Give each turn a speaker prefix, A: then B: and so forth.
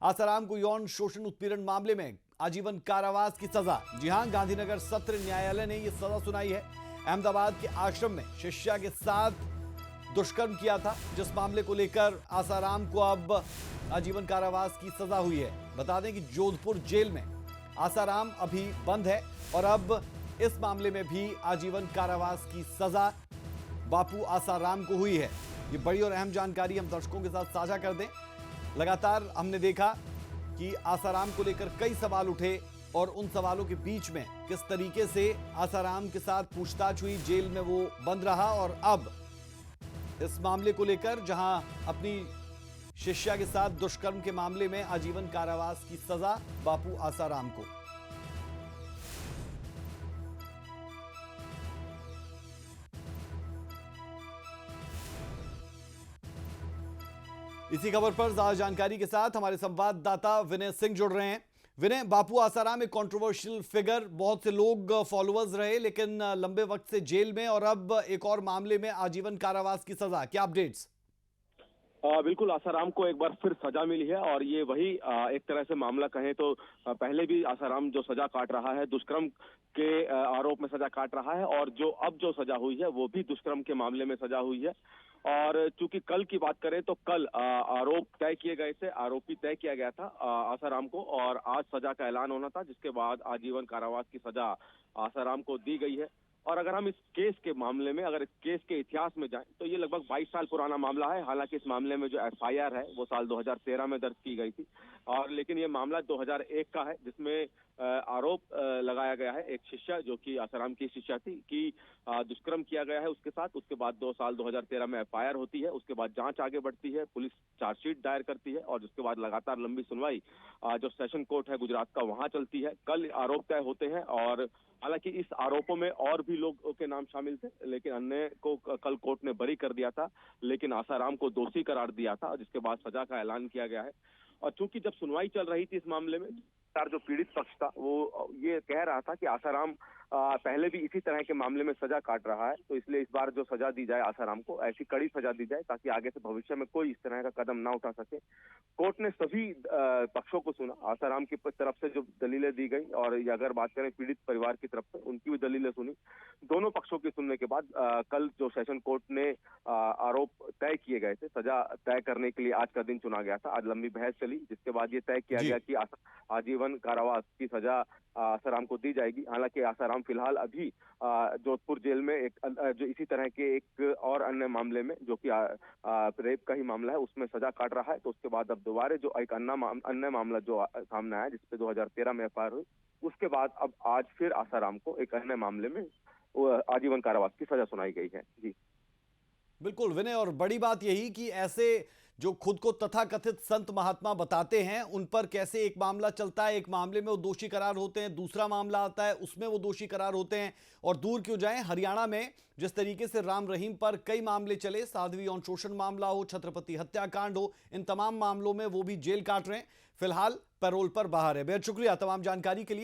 A: आसाराम को यौन शोषण उत्पीड़न मामले में आजीवन कारावास की सजा। जी हां, गांधीनगर सत्र न्यायालय ने यह सजा सुनाई है। अहमदाबाद के आश्रम में शिष्या के साथ दुष्कर्म किया था, जिस मामले को लेकर आसाराम को अब आजीवन कारावास की सजा हुई है। बता दें कि जोधपुर जेल में आसाराम अभी बंद है और अब इस मामले में भी आजीवन कारावास की सजा बापू आसाराम को हुई है। ये बड़ी और अहम जानकारी हम दर्शकों के साथ साझा कर दें। लगातार हमने देखा कि आसाराम को लेकर कई सवाल उठे और उन सवालों के बीच में किस तरीके से आसाराम के साथ पूछताछ हुई, जेल में वो बंद रहा और अब इस मामले को लेकर जहां अपनी शिष्या के साथ दुष्कर्म के मामले में आजीवन कारावास की सजा बापू आसाराम को। इसी खबर पर ज्यादा जानकारी के साथ हमारे संवाददाता विनय सिंह जुड़ रहे हैं। विनय, बापू आसाराम एक कंट्रोवर्शियल फिगर, बहुत से लोग फॉलोअर्स रहे लेकिन लंबे वक्त से जेल में और अब एक और मामले में आजीवन कारावास की सजा, क्या अपडेट्स?
B: बिल्कुल, आसाराम को एक बार फिर सजा मिली है और ये वही एक तरह से मामला कहें तो पहले भी आसाराम जो सजा काट रहा है, दुष्कर्म के आरोप में सजा काट रहा है और जो सजा हुई है वो भी दुष्कर्म के मामले में सजा हुई है। और चूंकि कल की बात करें तो कल आरोप तय किए गए थे, आरोपी तय किया गया था आसाराम को और आज सजा का ऐलान होना था, जिसके बाद आजीवन कारावास की सजा आसाराम को दी गई है। और अगर हम इस केस के मामले में, अगर इस केस के इतिहास में जाएं तो ये लगभग 22 साल पुराना मामला है। हालांकि इस मामले में जो एफआईआर है वो साल 2013 में दर्ज की गई थी और लेकिन ये मामला 2001 का है, जिसमें आरोप लगाया गया है एक शिष्या जो कि आसाराम की शिष्या थी कि दुष्कर्म किया गया है उसके साथ। उसके बाद 2 साल 2013 में एफआईआर होती है, उसके बाद जांच आगे बढ़ती है, पुलिस चार्जशीट दायर करती है और जिसके बाद लगातार लंबी सुनवाई जो सेशन कोर्ट है गुजरात का वहां चलती है। कल आरोप तय होते हैं और हालांकि इस आरोपों में और भी लोगों के नाम शामिल थे, लेकिन अन्य को कल कोर्ट ने बरी कर दिया था, लेकिन आसाराम को दोषी करार दिया था, जिसके बाद सजा का ऐलान किया गया है। और चूंकि जब सुनवाई चल रही थी इस मामले में, जो पीड़ित पक्ष था वो ये कह रहा था कि आसाराम पहले भी इसी तरह के मामले में सजा काट रहा है, तो इसलिए इस बार जो सजा दी जाए आसाराम को, ऐसी कड़ी सजा दी जाए ताकि आगे से भविष्य में कोई इस तरह का कदम ना उठा सके। कोर्ट ने सभी पक्षों को सुना, आसाराम की तरफ से जो दलीलें दी गई और अगर बात करें पीड़ित परिवार की तरफ से, उनकी भी दलीलें सुनी। दोनों पक्षों की सुनने के बाद कल जो सेशन कोर्ट ने आरोप तय किए गए थे, सजा तय करने के लिए आज का दिन चुना गया था। आज लंबी बहस चली, जिसके बाद ये तय किया गया कि आजीवन कारावास की सजा आसाराम को दी जाएगी। हालांकि आसाराम फिलहाल अभी जोधपुर जेल में एक जो इसी तरह के एक और अन्य मामले में जो कि रेप का ही मामला है उसमें सजा काट रहा है, तो उसके बाद अब दोबारा जो एक अन्य मामला जो सामने आया जिसपे 2013 में एफआईआर हुई, उसके बाद अब आज फिर आसाराम को एक अन्य मामले में आजीवन कारावास की सजा सुनाई गई है। जी
A: बिल्कुल विनय, और बड़ी बात यही कि ऐसे जो खुद को तथाकथित संत महात्मा बताते हैं उन पर कैसे एक मामला चलता है, एक मामले में वो दोषी करार होते हैं, दूसरा मामला आता है उसमें वो दोषी करार होते हैं। और दूर क्यों जाएं, हरियाणा में जिस तरीके से राम रहीम पर कई मामले चले, साध्वी यौन शोषण मामला हो, छत्रपति हत्याकांड हो, इन तमाम मामलों में वो भी जेल काट रहे हैं। फिलहाल पैरोल पर बाहर है। बेहद शुक्रिया तमाम जानकारी के लिए।